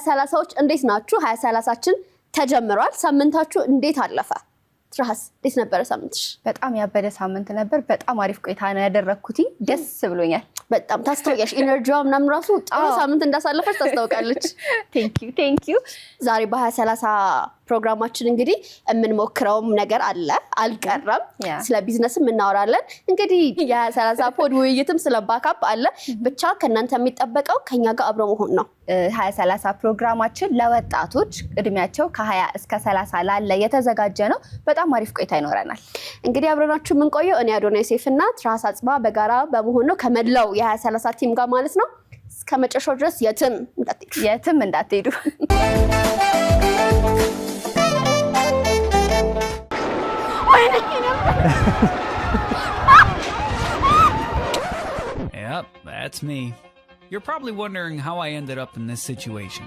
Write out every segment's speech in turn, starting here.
ሰላሳዎች እንዴት ናችሁ? 2030ችን ተጀምሯል። ሳምንታችሁ እንዴት አለፈ? ትራስ እንዴት ነበር ሳምንትሽ? በጣም ያበደ ሳምንት ነበር። በጣም አሪፍ ቆይታ ነው ያደረኩት። ደስ ብሎኛል። በጣም ታስተውቂያለሽ። ኢነርጂዋ ምናምን ራሱ ጥሩ ሳምንት እንዳሳለፈች ታስተውቃለች። ቴንክ ዩ ዛሬ በ2030 ፕሮግራማችን እንግዲህ የምንሞክረውም ነገር አለ አልቀረም። ስለ ቢዝነስም እናወራለን። እንግዲህ የ2030 ፖድ ውይይትም ስለ ባካፕ አለ። ብቻ ከእናንተ የሚጠበቀው ከኛ ጋር አብሮ መሆን ነው። 2030 ፕሮግራማችን ለወጣቶች እድሜያቸው ከ20 እስከ 30 ላለ የተዘጋጀ ነው። በጣም አሪፍ ቆይታ ይኖረናል። እንግዲህ አብረናችሁ የምንቆየው እኔ አዶናይ ሴፍና ትራስ አጽባ በጋራ በመሆን ነው ከመድለው የ2030 ቲም ጋር ማለት ነው። እስከ መጨረሻው ድረስ የትም እንዳትሄዱ። Yep, that's me. You're probably wondering how I ended up in this situation.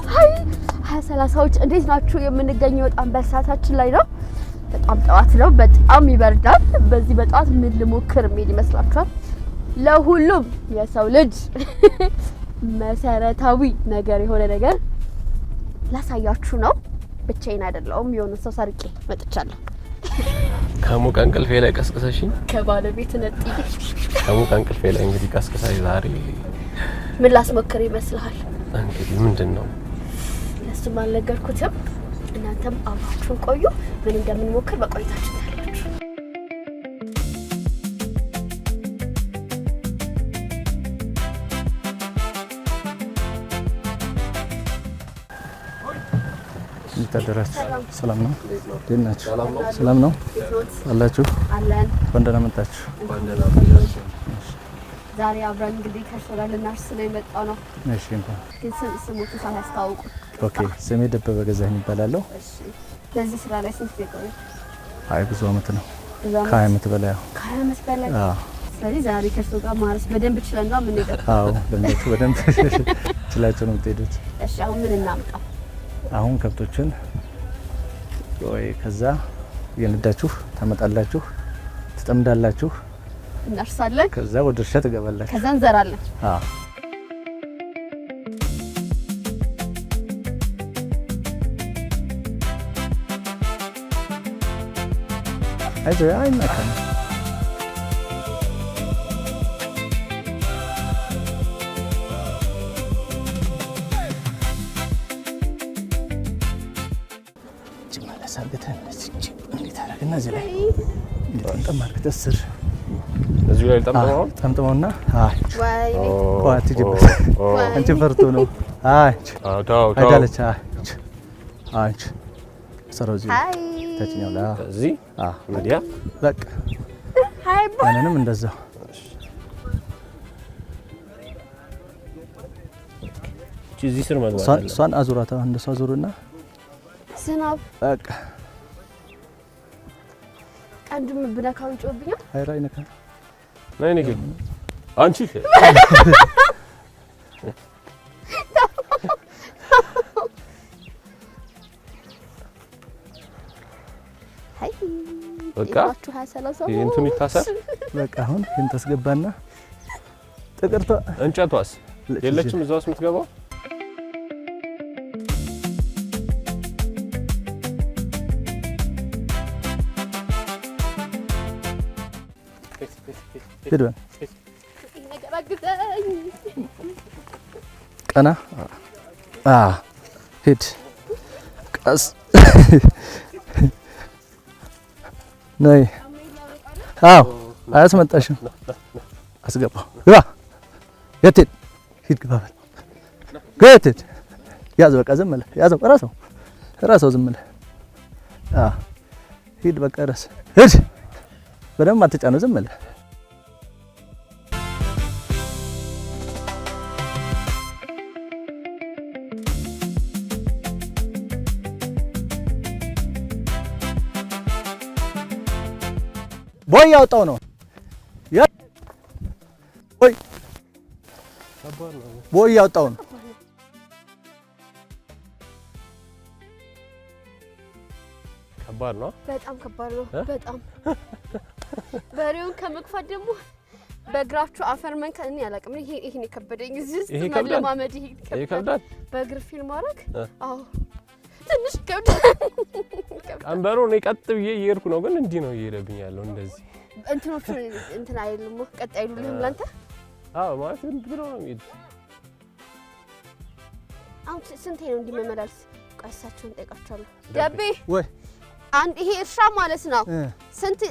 Hi, 2030ዎች እንዴት ናችሁ? የምንገኘው በጣም በሰዓታችን ላይ ነው። በጣም ጠዋት ነው። በጣም ይበርዳል። በዚህ በጠዋት ምን ልሞክር ምን ይመስላችኋል? ለሁሉም የሰው ልጅ መሰረታዊ ነገር የሆነ ነገር ላሳያችሁ ነው። ብቻዬን አይደለሁም። የሆነ ሰው ሰርቄ መጥቻለሁ። ከሙቅ እንቅልፌ ላይ ቀስቅሰሽኝ ከባለቤት ነጥዬ ከሙቅ እንቅልፌ ላይ እንግዲህ ቀስቅሰሽ ዛሬ ምን ላስሞክር ይመስልሃል? እንግዲህ ምንድነው? ለሱም አልነገርኩትም። እናንተም አብራችሁን ቆዩ። ምን እንደምንሞክር በቆይታችን ታያላችሁ። ተደረስ ሰላም ነው? ደህናችሁ? ሰላም ነው አላችሁ? አለን። ወንደና መጣችሁ? ዛሬ አብረን እንግዲህ ከሾላ ልናርስ ነው የመጣው ነው። እሺ እንኳን ግን ስሙት ሳያስታውቁ። ኦኬ ስሜ ደበበ ገዛኸኝ ይባላል። እሺ በዚህ ስራ ላይ ስንት ጊዜ? አይ ብዙ አመት ነው። ከ20 አመት በላይ። ከ20 አመት በላይ? አዎ። ስለዚህ ዛሬ ከሱ ጋር ማርስ በደንብ ችለና ምን ይደረግ? አዎ ለምንድነው በደንብ ችላችሁ ነው የምትሄዱት? እሺ አሁን ምን እናምጣ? አሁን ከብቶችን ወይ ከዛ የነዳችሁ ታመጣላችሁ፣ ትጠምዳላችሁ፣ እናርሳለን። ከዛ ወደ እርሻ ትገባላችሁ። ከዛ እንዘራለን። አዎ አይናካም። ሳገተን እንዴት አደረግና እዚህ ላይ እንጠማርክ ተስር እዚህ ላይ ጠምጥመውና ወይኔ ቋት ይጅበት አንቺ ፈርቶ ነው። ታው አይዳለች አንቺ ሰሮዚ ታችኛው ላይ እዚህ ወዲያ በቃ ያንንም እንደዛው እዚህ ስር መግባት እሷን አዙራታ እንደሷ አዙሩና ዝናብ በቃ አንዱም ብለካው ይጮብኛል። አይራ ይነካ ነይ ነይ አንቺ አይ በቃ እባክህ 2030 እንትን ይታሰር በቃ አሁን ይሄን ታስገባና ጥቅርቷ እንጨቷስ የለችም እዛው የምትገባው ሄደን ቀና ሄድ ቀስ ነይ አዎ አያስመጣሽም አስገባው ግባ የት ሂድ ግባ በል የት ያዝ በቃ ዝም ብለህ ያዘው ራስዎ ዝም ብለህ ሂድ በቃ ሂድ በደንብ አትጫነው ዝም ብለህ ቦይ ያወጣው ነው ቦይ ቦይ ያወጣው ነው ከባድ ነው በጣም ከባድ ነው በጣም በሬውን ከመግፋት ደግሞ በእግራችሁ አፈር መንካት እኔ አላውቅም ይሄን የከበደኝ እዚህ ውስጥ መለማመድ ይከብዳል በእግር ፊልም ማድረግ አዎ ትንሽ ይከብዳል ቀንበሩ እኔ ቀጥ ብዬ እየሄድኩ ነው ግን እንዲህ ነው እየሄደብኝ ያለው እንደዚህ እንትኖቹ እንትን አይሉም ቀጥ አይሉልህም ላንተ አዎ ማለት እንዴ ነው የሚሄድ አሁን ስንቴ ነው እንዲመመላልስ ቃሳቸውን ጠይቃቸዋለሁ ደቤ ወይ አንድ ይሄ እርሻ ማለት ነው ስንት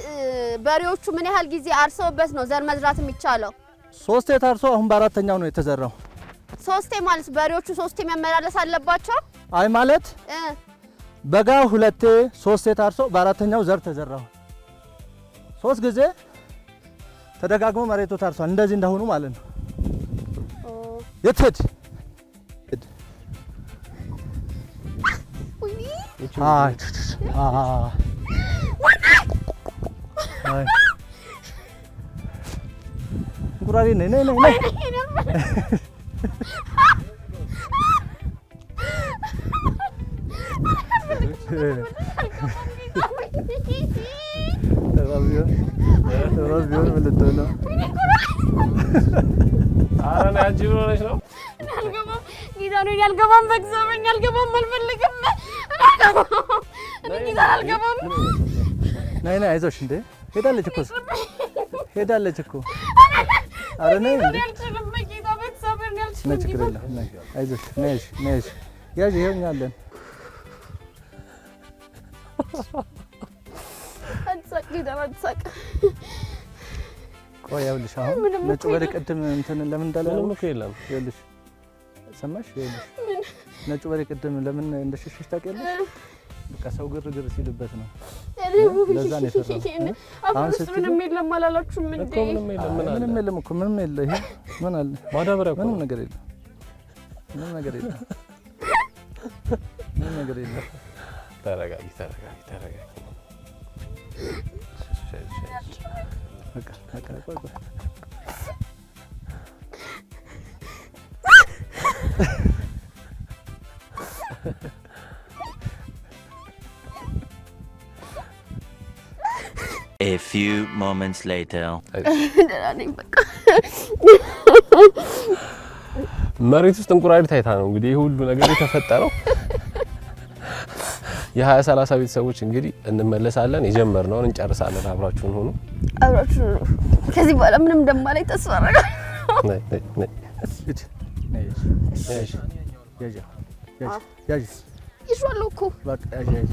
በሬዎቹ ምን ያህል ጊዜ አርሰውበት ነው ዘር መዝራት የሚቻለው 3 ታርሶ አሁን በአራተኛው ነው የተዘራው 3 ማለት በሬዎቹ 3 መመላለስ አለባቸው አይ ማለት በጋ 2 3 ታርሶ በአራተኛው ዘር ተዘራው 3 ጊዜ ተደጋግሞ መሬቱ ታርሷል እንደዚህ እንደሆኑ ማለት ነው የትድ አይ አይ ጉራሪ ነኝ ተባቢው ምልጥና አራና ያጅብ ሆነሽ ነው ያልገባም ጊዳኑ ያልገባም በግዛበኝ ያልገባም አልፈልግም እኔ ያልገባም ነይ አይዞሽ እንዴ ሄዳለች እኮ አረ ነይ እንዴ ነይ ችግር የለም ነይ አይዞሽ ነይ ያዥ ይኸውኛለን አንሳቅ ቆይ ያውልሽ አሁን ነጭ ወደ ቀደም እንትን ለምን እንዳለ ምንም እኮ የለም ያውልሽ ሰማሽ ያውልሽ ነጭ ወደ ቀደም ለምን እንደሸሸሽ ታውቂያለሽ በቃ ሰው ግርግር ሲልበት ነው ለዛ ነው የፈራው አሁን ምንም የለም አላላችሁም እንዴ ምንም የለም እኮ ምንም የለ ይሄ ምን አለ ማዳበሪያ ምንም ነገር የለም ተረጋጊ በቃ ቆይ A few moments later. መሬት ውስጥ እንቁራሪት አይታ ነው እንግዲህ ሁሉ ነገር የተፈጠረው የ20-30 ቤተሰቦች እንግዲህ እንመለሳለን የጀመርነውን እንጨርሳለን አብራችሁን ሆኑ ከዚህ በኋላ ምንም እንደማላይ ተስፋ አደርጋለሁ ያዥ ይዟል እኮ በቃ ያዥ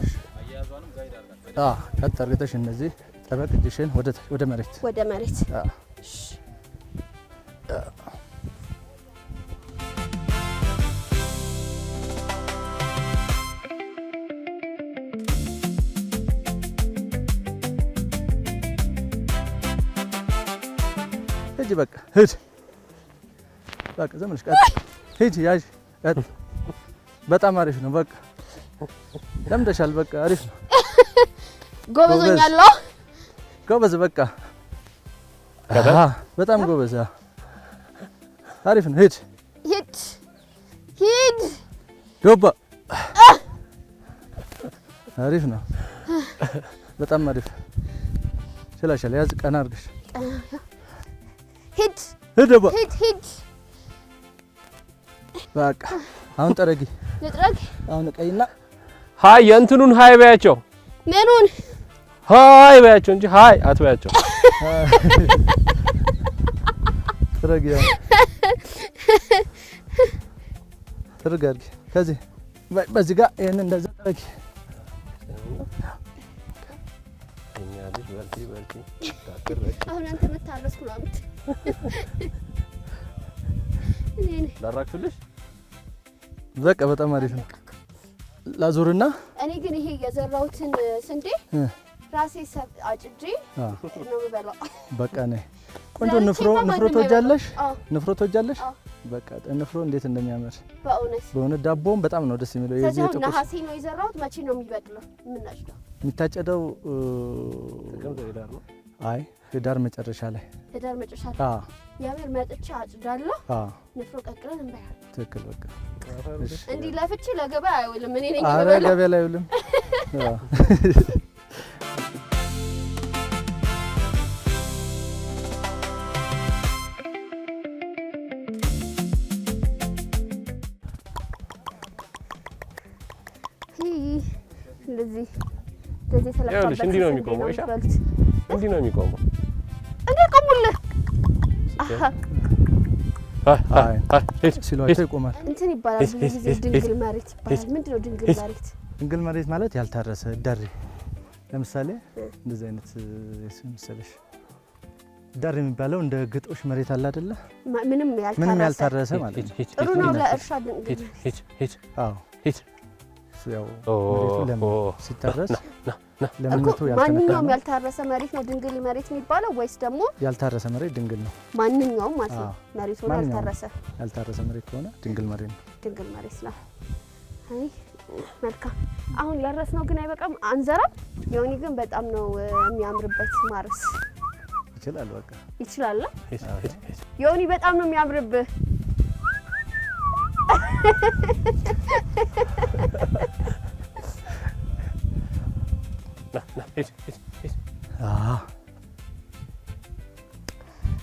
ቀጥ አድርገሽ እነዚህ ጠበቅ እጅሽን ወደ መሬት ሂጂ በቃ ሂድ በቃ ዘመንሽ ቀጥ ሂጂ ያዥ ቀጥ በጣም አሪፍ ነው በቃ ለምደሻል በቃ አሪፍ ነው ጎበዞኛለሁ ጎበዝ በቃ በጣም ጎበዝ አሪፍ ነው ሂድ ዶባ አሪፍ ነው በጣም አሪፍ ችላሻል ያዝ ቀና አድርገሽ ሂድ በቃ አሁን ጠረጊ ልጥረግ አሁን ቀይና ሃይ የእንትኑን ሃይ በያቸው ምኑን ሃይ በያቸው እንጂ ሃይ አትበያቸው ጠረጊ ጠረጋርጊ ከዚህ በዚህ ጋር ይሄን እንደዛ ጠረጊ አሁን አንተ መታረስኩ ነው አምጥ ላራክፍልሽ በቃ በጣም አሪፍ ነው ላዙርና እኔ ግን ይሄ የዘራውትን ስንዴ ራሴ አጭጄ ነው የምበላው በቃ ነይ ቆንጆ ንፍሮ ትወጃለሽ ንፍሮ ትወጃለሽ በቃ ንፍሮ እንዴት እንደሚያምር በእውነት ዳቦም በጣም ነው ደስ የሚለው የዚህ ጥቁር ነሐሴ ነው የዘራውት መቼ ነው የሚበቅለው የምናጭደው የሚታጨደው አይ ህዳር መጨረሻ ላይ ህዳር መጨረሻ ላይ የምር መጥቼ አጭዳለሁ። ንፍሮ ቀቅለን እንበላለን። ትክክል በቃ እንዲህ ለፍቼ ለገበያ አይውልም። እኔ ነኝ ኧረ ገበያ ላይ አይውልም። እንደዚህ ተለካበት እንዲህ ነው የሚቆመው። እሺ እንዲህ ነው የሚቆመው። እንዴ ቆሙልህ። ሲሏቸው ይቆማል። እንትን ይባላል ብዙ ጊዜ ድንግል መሬት ይባላል። ምንድነው ድንግል መሬት? ድንግል መሬት ማለት ያልታረሰ ዳሪ። ለምሳሌ እንደዚህ አይነት መሰለሽ ዳሪ የሚባለው እንደ ግጦሽ መሬት አለ አይደለ? ምንም ያልታረሰ ማለት ነው። ጥሩ ነው ለእርሻ ድንግል። አዎ ያው ሲታረስ ለምነቱ ማንኛውም ያልታረሰ መሬት ነው ድንግል መሬት የሚባለው ወይስ ደግሞ ያልታረሰ መሬት ድንግል ነው? ማንኛውም ማለት ነው መሬቱ ያልታረሰ መሬት ከሆነ ድንግል መሬት ነው። ድንግል መሬት ነው። አይ መልካም። አሁን ያረስነው ግን አይበቃም፣ አንዘራም። ዮኒ ግን በጣም ነው የሚያምርበት ማረስ ይችላል። በቃ ይችላል። ዮኒ በጣም ነው የሚያምርብህ።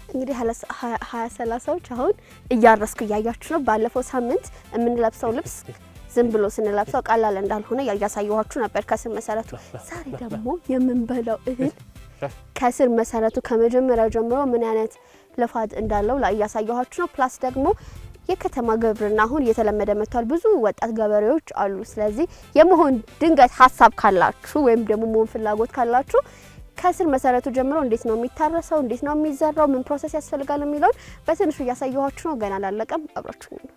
እንግዲህ 20-30ዎች አሁን እያረስኩ እያያችሁ ነው። ባለፈው ሳምንት የምንለብሰው ልብስ ዝም ብሎ ስንለብሰው ቀላል እንዳልሆነ እያሳየኋችሁ ነበር ከስር መሰረቱ። ዛሬ ደግሞ የምንበላው እህል ከስር መሰረቱ ከመጀመሪያው ጀምሮ ምን አይነት ልፋት እንዳለው እያሳየኋችሁ ነው። ፕላስ ደግሞ የከተማ ግብርና አሁን እየተለመደ መጥቷል። ብዙ ወጣት ገበሬዎች አሉ። ስለዚህ የመሆን ድንገት ሀሳብ ካላችሁ ወይም ደግሞ መሆን ፍላጎት ካላችሁ ከስር መሰረቱ ጀምሮ እንዴት ነው የሚታረሰው፣ እንዴት ነው የሚዘራው፣ ምን ፕሮሰስ ያስፈልጋል የሚለውን በትንሹ እያሳየኋችሁ ነው። ገና አላለቀም፣ አብራችሁ ነው።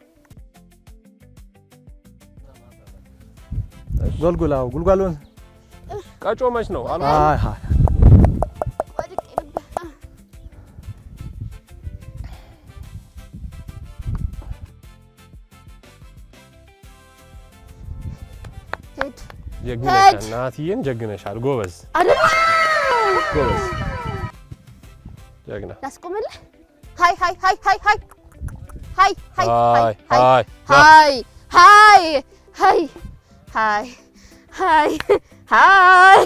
ጉልጓሎን ቀጮ መች ነው? ጀግነሽ እናትዬን ጀግነሻል። ጎበዝ አይደል? ጎበዝ ጀግና። ላስቆምልህ። ሃይ ሃይ ሃይ ሃይ ሃይ ሃይ ሃይ ሃይ ሃይ ሃይ ሃይ ሃይ ሃይ ሃይ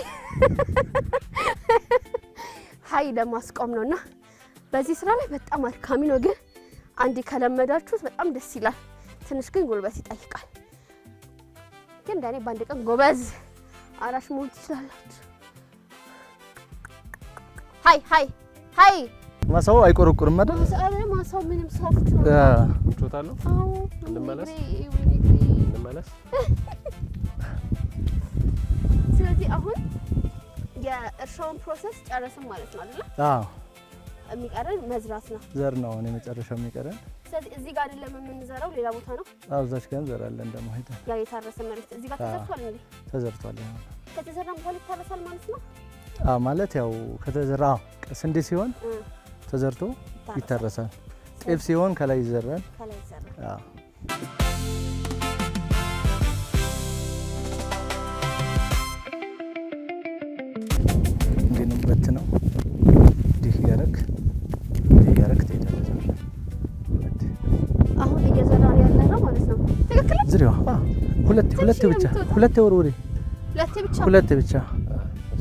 ሃይ ለማስቆም ነውና በዚህ ስራ ላይ በጣም አድካሚ ነው፣ ግን አንዴ ከለመዳችሁት በጣም ደስ ይላል። ትንሽ ግን ጉልበት ይጠይቃል። ግን እንደኔ ባንድ ቀን ጎበዝ አራሽ መሆን ትችላላችሁ። ሃይ ሃይ ሃይ ማሳው አይቆረቁርም አይደል? ማሳው ምንም ሶፍት ነው። ቾታለሁ። እንመለስ። ስለዚህ አሁን የእርሻውን ፕሮሰስ ጨረስን ማለት ነው አይደል? አዎ። የሚቀረን መዝራት ነው። ዘር ነው እኔ መጨረሻው የሚቀረን። ስለዚህ እዚህ ጋር አይደለም የምንዘራው፣ ሌላ ቦታ ነው። አዎ እዛች ጋር እንዘራለን። ደግሞ ሄዳ ያ የታረሰ መሬት እዚህ ጋር ተዘርቷል እንዴ? ተዘርቷል። ከተዘራ በኋላ ይታረሳል ማለት ነው? አዎ ማለት ያው ከተዘራ ስንዴ ሲሆን ተዘርቶ ይታረሳል። ጤፍ ሲሆን ከላይ ይዘራል። አዎ እንዴ ነው በት ነው ዲህ ያረክ ትሄዳለህ። አሁን እየዘራን ያለ ነው ማለት ነው። ትክክል ዝሪዋ ሁለቴ ብቻ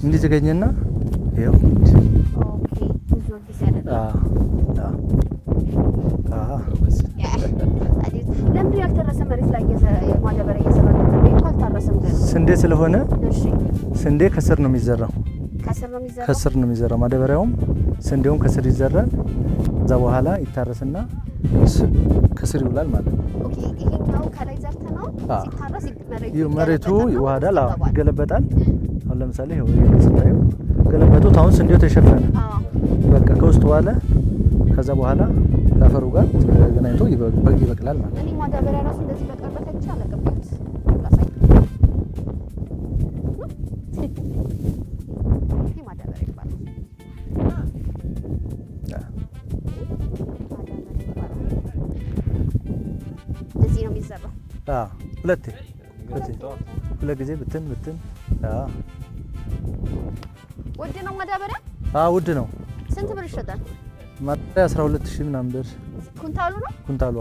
እንዲዘገኝና ይሄው ለምን ያልተረሰ መሬት ላይ ማዳበሪያ እየሰራን ነው? አልታረሰም ገና ስንዴ ስለሆነ ስንዴ ከስር ነው የሚዘራው። ከስር ነው የሚዘራው። ማዳበሪያውም ስንዴውም ከስር ይዘራል። ከዛ በኋላ ይታረስና ከስር ይውላል ማለት ነው። ኦኬ ይሄኛው ከላይ ዘርተናው ሲታረስ መሬቱ ይዋሃዳል፣ ይገለበጣል። አሁን ለምሳሌ ይሄው ስታዩ ገለበጡት። አሁን ስንዴው ተሸፈነ። በቃ ከውስጥ ዋለ። ከዛ በኋላ ከአፈሩ ጋር ተገናኝቶ ይበቅላል ማለት ነው። እኔ ማዳበሪያ ራሱ እንደዚህ በቀርበት አይቻል አቀበት ሁለት ጊዜ ብትን ውድ ነው ማዳበሪያ ውድ ነው። ስንት ብር ይሸጣል? ማጣያ 12000 ምናምን ብር ኩንታሉ ነው። ኩንታሉ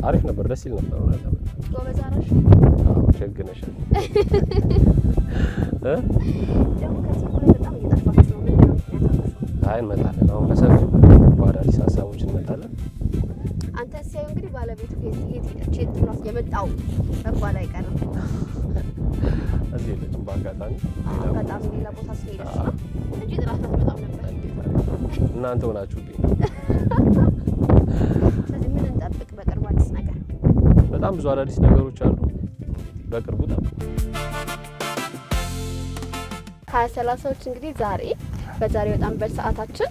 አሪፍ ነበር፣ ደስ ይል ነበር ማለት ነው። ጎበዝ አራሽ ሸግነሽ ደግሞ ከዚህ ላይ በጣም እየጠፋችሁ ነው። ምንድነው ምክንያታችሁ? አይ እንመጣለን። አሁን በሰፊው በአዳዲስ ሀሳቦች እንመጣለን። አንተ ሲያዩ እንግዲህ ባለቤቱ የት ሄደች የጥሏት የመጣው መባል አይቀርም። እዚህ የለችም በአጋጣሚ ሌላ ቦታ ስለሄደች ነው እንጂ ጥላት አትመጣም ነበር። እናንተ ሆናችሁልኝ። ስለዚህ ምን እንጠብቅ? በቅርቡ አዲስ ነገር በጣም ብዙ አዳዲስ ነገሮች አሉ። በቅርቡ ጠብቁ። 2030ዎች እንግዲህ በዛሬ በጣም በሰዓታችን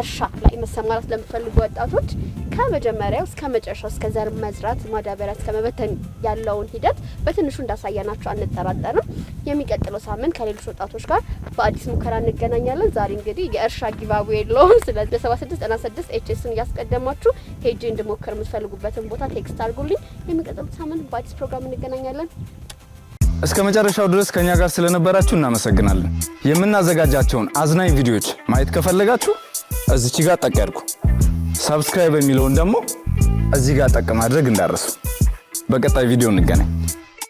እርሻ ላይ መሰማራት ለምትፈልጉ ወጣቶች ከመጀመሪያው እስከ መጨረሻው እስከ ዘር መዝራት ማዳበሪያ እስከ መበተን ያለውን ሂደት በትንሹ እንዳሳያናችሁ አንጠራጠርም። የሚቀጥለው ሳምንት ከሌሎች ወጣቶች ጋር በአዲስ ሙከራ እንገናኛለን። ዛሬ እንግዲህ የእርሻ ጊቫዌ የለውም። ስለዚህ በ7696 ኤችኤስን እያስቀደማችሁ ሄጄ እንድሞክር የምትፈልጉበትን ቦታ ቴክስት አድርጉልኝ። የሚቀጥለው ሳምንት በአዲስ ፕሮግራም እንገናኛለን። እስከ መጨረሻው ድረስ ከኛ ጋር ስለነበራችሁ እናመሰግናለን። የምናዘጋጃቸውን አዝናኝ ቪዲዮዎች ማየት ከፈለጋችሁ እዚች ጋር ጠቅ ያድርጉ። ሰብስክራይብ የሚለውን ደግሞ እዚህ ጋር ጠቅ ማድረግ እንዳረሱ። በቀጣይ ቪዲዮ እንገናኝ።